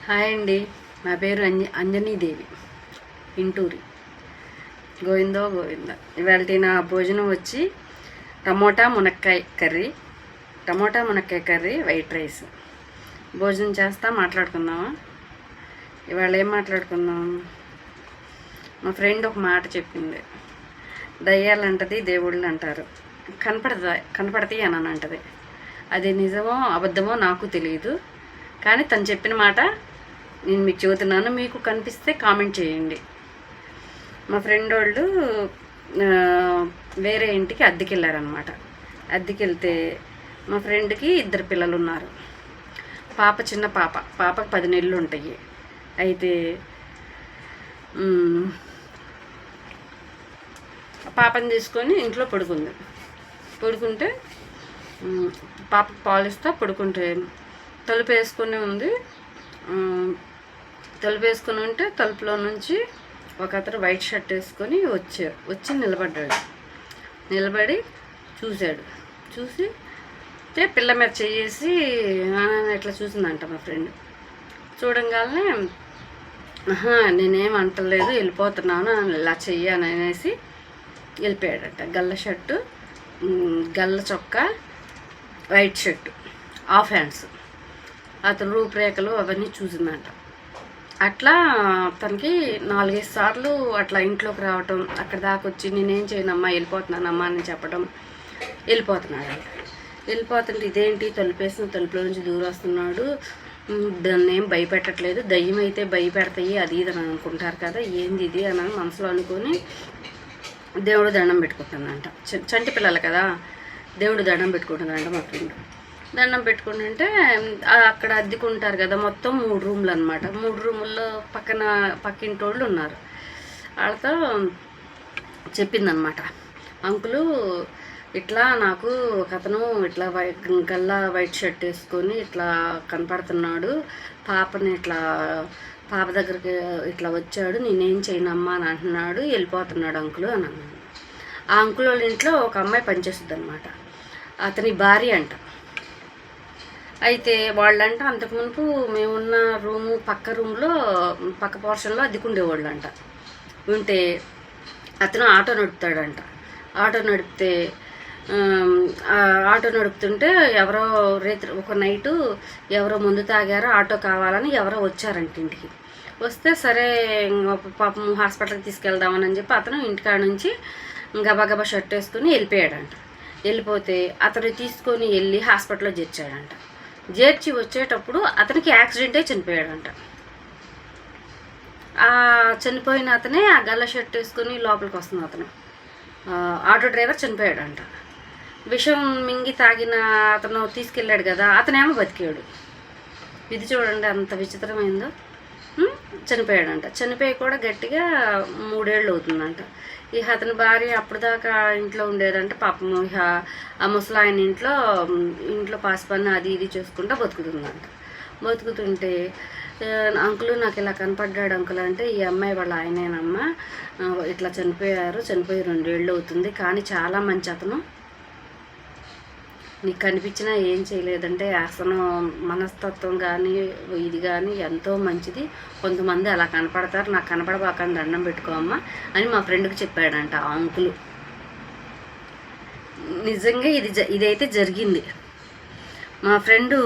Hi అండి, నా పేరు అంజనీదేవి, ఇంటూరి. గోవిందో గోవింద. ఇవాళ నా భోజనం వచ్చి టమోటా మునక్కాయ కర్రీ, వైట్ రైస్. భోజనం చేస్తా మాట్లాడుకుందామా? ఇవాళ ఏం మాట్లాడుకుందాం? మా ఫ్రెండ్ ఒక మాట చెప్పింది, దయ్యాలంటది దేవుళ్ళు అంటారు, కనపడతాయి అని అంటది. అది నిజమో అబద్ధమో నాకు తెలియదు, కానీ తను చెప్పిన మాట నేను మీకు చెబుతున్నాను. మీకు కనిపిస్తే కామెంట్ చేయండి. మా ఫ్రెండ్ వాళ్ళు వేరే ఇంటికి అద్దెకి వెళ్ళారనమాట. అద్దెకి వెళ్తే మా ఫ్రెండ్కి 2 పిల్లలు ఉన్నారు. చిన్న పాపకు 10 నెలలు ఉంటాయి. అయితే పాపని తీసుకొని ఇంట్లో పడుకుంటే పాపకు పాలిస్తా పడుకుంటే తలుపు వేసుకొని ఉంది. తలుపు వేసుకొని ఉంటే తలుపులో నుంచి ఒక అతను వైట్ షర్ట్ వేసుకొని వచ్చి నిలబడి చూసి పిల్ల మీద చేసి ఇట్లా చూసిందంట. మా ఫ్రెండ్ చూడంగానే నేనేం అంటలేదు, వెళ్ళిపోతున్నాను, ఇలా చెయ్యని అనేసి వెళ్ళిపోయాడట. గల్ల షర్టు, గల్ల చొక్కా, వైట్ షర్టు, హాఫ్ హ్యాండ్స్. అతను రూపురేఖలు అవన్నీ చూసిందంట. అట్లా తనకి 4-5 సార్లు అట్లా ఇంట్లోకి రావటం, అక్కడ దాకా వచ్చి నేనేం చేయనమ్మా, వెళ్ళిపోతున్నానమ్మా అని చెప్పడం, వెళ్ళిపోతున్నాడు. వెళ్ళిపోతుంటే ఇదేంటి, తలుపులో నుంచి దూరం వస్తున్నాడు, దాన్ని ఏం భయపెట్టట్లేదు, దయ్యం అయితే భయపెడతాయి అది ఇది అని అనుకుంటారు కదా, ఏంది ఇది అని మనసులో అనుకొని దేవుడు దండం పెట్టుకుంటుందంట. చంటి పిల్లలు కదా, దేవుడు దండం పెట్టుకుంటుందంట. మా ఫ్రెండ్ దండం పెట్టుకుంటుంటే అక్కడ అద్దెకుంటారు కదా, మొత్తం 3 రూమ్లు అనమాట. 3 రూముల్లో పక్కింటోళ్ళు ఉన్నారు. వాళ్ళతో చెప్పిందనమాట, అంకులు ఇట్లా నాకు ఒక అతను ఇట్లా గల్లా వైట్ షర్ట్ వేసుకొని ఇట్లా కనపడుతున్నాడు, పాపని ఇట్లా పాప దగ్గరికి ఇట్లా వచ్చాడు, నేనేం చేయనమ్మా అని అంటున్నాడు, వెళ్ళిపోతున్నాడు అంకులు అని అన్నాను. ఆ అంకుల్ వాళ్ళ ఇంట్లో ఒక అమ్మాయి పనిచేస్తుంది అనమాట, అతని భార్య అంట. అయితే వాళ్ళంట అంతకుముందు మేమున్న పక్క పోర్షన్లో అద్దెకుండేవాళ్ళు అంట. ఉంటే అతను ఆటో నడుపుతాడంట. ఆటో నడుపుతుంటే ఎవరో ఒక నైటు ఎవరో ముందు తాగారో, ఆటో కావాలని ఎవరో వచ్చారంట ఇంటికి. వస్తే సరే పాపం హాస్పిటల్కి తీసుకెళ్దామని చెప్పి అతను ఇంటికాడ నుంచి గబగబా షర్ట్ వేసుకుని వెళ్ళిపోయాడంట. వెళ్ళిపోతే అతను తీసుకొని వెళ్ళి హాస్పిటల్లో చేర్చాడంట. చేర్చి వచ్చేటప్పుడు అతనికి యాక్సిడెంట్ అయి చనిపోయాడంట. ఆ చనిపోయిన అతనే ఆ గల్ల షర్ట్ వేసుకొని లోపలికి వస్తుంది. అతను ఆటో డ్రైవర్ చనిపోయాడంట. విషం మింగి తాగిన అతను తీసుకెళ్ళాడు కదా, అతనేమో బతికాడు. ఇది చూడండి అంత విచిత్రమైందో. చనిపోయాడంట. చనిపోయి కూడా గట్టిగా 3 ఏళ్ళు అవుతుందంట. ఇక అతని భార్య అప్పుడు దాకా ఇంట్లో ఉండేదంట. పాపం ఇక ఆ ముసలాయన ఇంట్లో పాసిపన్ను అది ఇది చేసుకుంటూ బతుకుతుంటే అంకులు నాకు ఇలా కనపడ్డాడు అంకుల్ అంటే, ఈ అమ్మాయి వాళ్ళ ఆయనేనమ్మా, ఇట్లా చనిపోయి 2 ఏళ్ళు అవుతుంది, కానీ చాలా మంచి అతను, నీకు కనిపించినా ఏం చేయలేదంటే అసలు మనస్తత్వం కానీ ఇది కానీ ఎంతో మంచిది, కొంతమంది అలా కనపడతారు, నాకు కనపడబాకని దండం పెట్టుకోమ్మా అని మా ఫ్రెండ్కి చెప్పాడంట ఆ అంకులు. నిజంగా ఇదైతే జరిగింది. మా ఫ్రెండు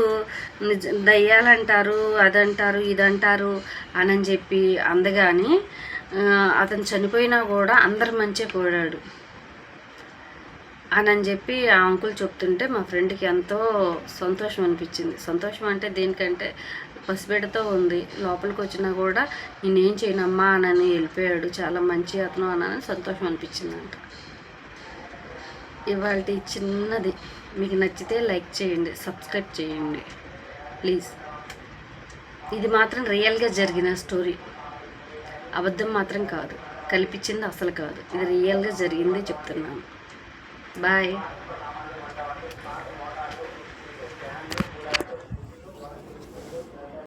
దయ్యాలంటారు, అదంటారు, ఇదంటారు అని చెప్పి అందగాని అతను చనిపోయినా కూడా అందరు మంచిగా పోయాడు అని చెప్పి ఆ అంకుల్ చెప్తుంటే మా ఫ్రెండ్కి ఎంతో సంతోషం అనిపించింది. సంతోషం అంటే దేనికంటే పసిబిడ్డతో ఉంది, లోపలికి వచ్చినా కూడా నేనేం చేయనమ్మా అని వెళ్ళిపోయాడు, చాలా మంచి అతను అని సంతోషం అనిపించిందంట. ఇవాళ చిన్నది మీకు నచ్చితే లైక్ చేయండి, సబ్స్క్రైబ్ చేయండి ప్లీజ్. ఇది మాత్రం రియల్గా జరిగిన స్టోరీ, అబద్ధం మాత్రం కాదు, కల్పించింది అసలు కాదు, ఇది రియల్గా జరిగిందే చెప్తున్నాను. బాయ్.